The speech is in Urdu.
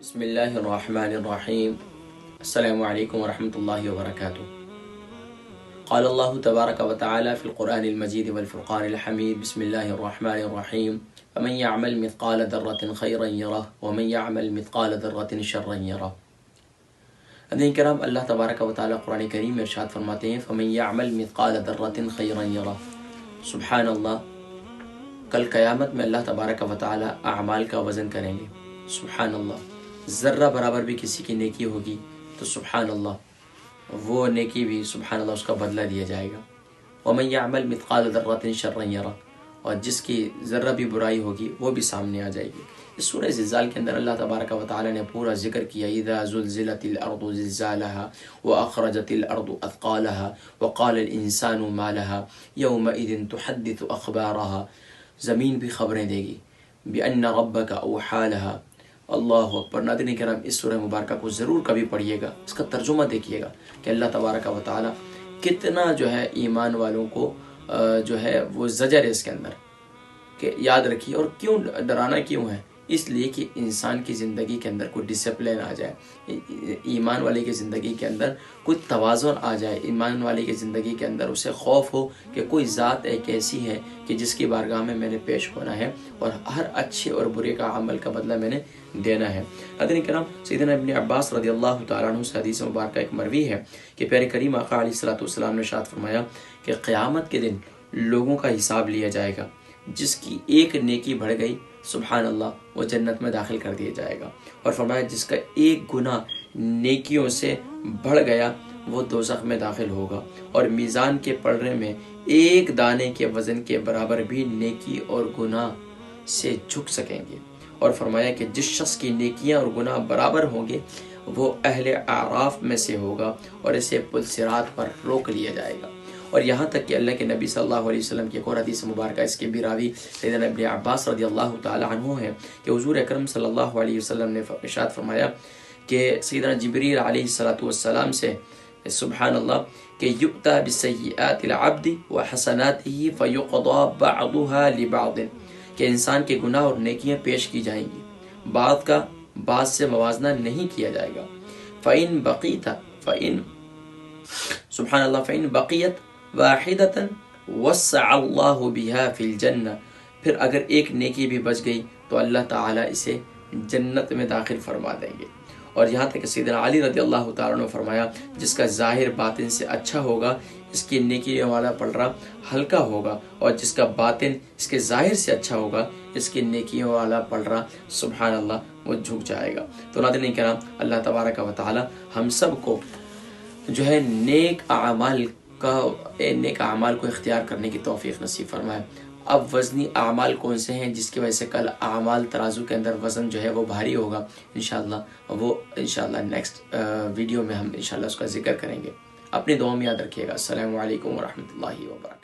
بسم اللہ الرحمن الرحیم السلام علیکم ورحمۃ اللہ وبرکاتہ۔ قال اللہ تبارک و تعالی فی القرآن المجید والفرقان الحمید بسم اللہ الرحمن الرحیم فمن يعمل مثقال ذرة خیرا یرہ ومن يعمل مثقال ذرة شرا یرہ۔ حضرات کرام، اللہ تبارک و تعالی قرآن کریم میں ارشاد فرماتے ہیں فمن يعمل مثقال ذرة خیرا یرہ۔ سبحان اللہ، کل قیامت میں اللہ تبارک و تعالی اعمال کا وزن کریں گے۔ سبحان اللہ، ذرہ برابر بھی کسی کی نیکی ہوگی تو سبحان اللہ وہ نیکی بھی سبحان اللہ اس کا بدلہ دیا جائے گا۔ وَمَن يَعْمَلْ مِثْقَالَ ذَرَّةٍ شَرًّا يَرَهُ، اور جس کی ذرہ بھی برائی ہوگی وہ بھی سامنے آ جائے گی۔ اس سورہ زلزال کے اندر اللہ تبارک و تعالی نے پورا ذکر کیا اِذَا زُلزِلَتِ الْأَرْضُ زِلزَالَهَا وَأَخْرَجَتِ الْأَرْضُ أَثْقَالَهَا وَقَالَ الْإِنسَانُ مَا لَهَا يَوْمَئِذٍ تُحَدِّثُ أَخْبَارَهَا، زمین بھی خبریں دے گی بِأَنَّ رَبَّكَ أَوْحَىٰ لَهَا۔ اللہ اکبر۔ ناظرین کرام، اس سورہ مبارکہ کو ضرور کبھی پڑھیے گا، اس کا ترجمہ دیکھیے گا کہ اللہ تبارک و تعالی کتنا ایمان والوں کو وہ زجر ہے اس کے اندر کہ یاد رکھیے۔ اور کیوں ڈرانا کیوں ہے؟ اس لیے کہ انسان کی زندگی کے اندر کوئی ڈسپلن آ جائے، ایمان والے کی زندگی کے اندر کوئی توازن آ جائے، ایمان والے کی زندگی کے اندر اسے خوف ہو کہ کوئی ذات ایک ایسی ہے کہ جس کی بارگاہ میں نے پیش ہونا ہے اور ہر اچھے اور برے کا عمل کا بدلہ میں نے دینا ہے۔ حضرات کرام، سیدنا ابن عباس رضی اللہ تعالیٰ عنہ سے حدیث مبارکہ ایک مروی ہے کہ پیارے کریم آقا علیہ الصلوۃ والسلام نے ارشاد فرمایا کہ قیامت کے دن لوگوں کا حساب لیا جائے گا، جس کی ایک نیکی بڑھ گئی سبحان اللہ وہ جنت میں داخل کر دیا جائے گا، اور فرمایا جس کا ایک گناہ نیکیوں سے بڑھ گیا وہ دوزخ میں داخل ہوگا، اور میزان کے پلڑے میں ایک دانے کے وزن کے برابر بھی نیکی اور گناہ سے جھک سکیں گے، اور فرمایا کہ جس شخص کی نیکیاں اور گناہ برابر ہوں گے وہ اہل اعراف میں سے ہوگا اور اسے پل صراط پر روک لیا جائے گا۔ اور یہاں تک کہ اللہ کے نبی صلی اللہ علیہ وسلم کی ایک اور حدیث مبارکہ، اس کے بھی راوی سیدنا ابن عباس رضی اللہ تعالی عنہ ہے کہ حضور اکرم صلی اللہ علیہ وسلم نے ارشاد فرمایا کہ سیدنا جبریل علیہ السلام سے سبحان اللہ کہ یؤتی بسیئات العبد وحسناته فیقضى بعضها لبعض، کہ انسان کے گناہ اور نیکیاں پیش کی جائیں گی، بعض کا بعض سے موازنہ نہیں کیا جائے گا۔ فإن سبحان اللہ فإن بقیت واحدۃ وسع اللہ بها فی الجنہ، پھر اگر ایک نیکی بھی بچ گئی تو اللہ تعالیٰ اسے جنت میں داخل فرما دیں گے۔ اور یہاں تک کہ سیدنا علی رضی اللہ تعالیٰ نے فرمایا جس کا ظاہر باطن سے اچھا ہوگا اس کی نیکی والا پلڑا ہلکا ہوگا، اور جس کا باطن اس کے ظاہر سے اچھا ہوگا اس کی نیکیوں والا پلڑا سبحان اللہ وہ جھک جائے گا۔ تو ناظرین کرام، اللہ تبارک و تعالی ہم سب کو نیک اعمال کو اختیار کرنے کی توفیق نصیب فرمائے۔ اب وزنی اعمال کون سے ہیں جس کی وجہ سے کل اعمال ترازو کے اندر وزن وہ بھاری ہوگا، انشاءاللہ نیکسٹ ویڈیو میں ہم انشاءاللہ اس کا ذکر کریں گے۔ اپنی دعاؤں میں یاد رکھیے گا۔ السلام علیکم ورحمۃ اللہ وبرکاتہ۔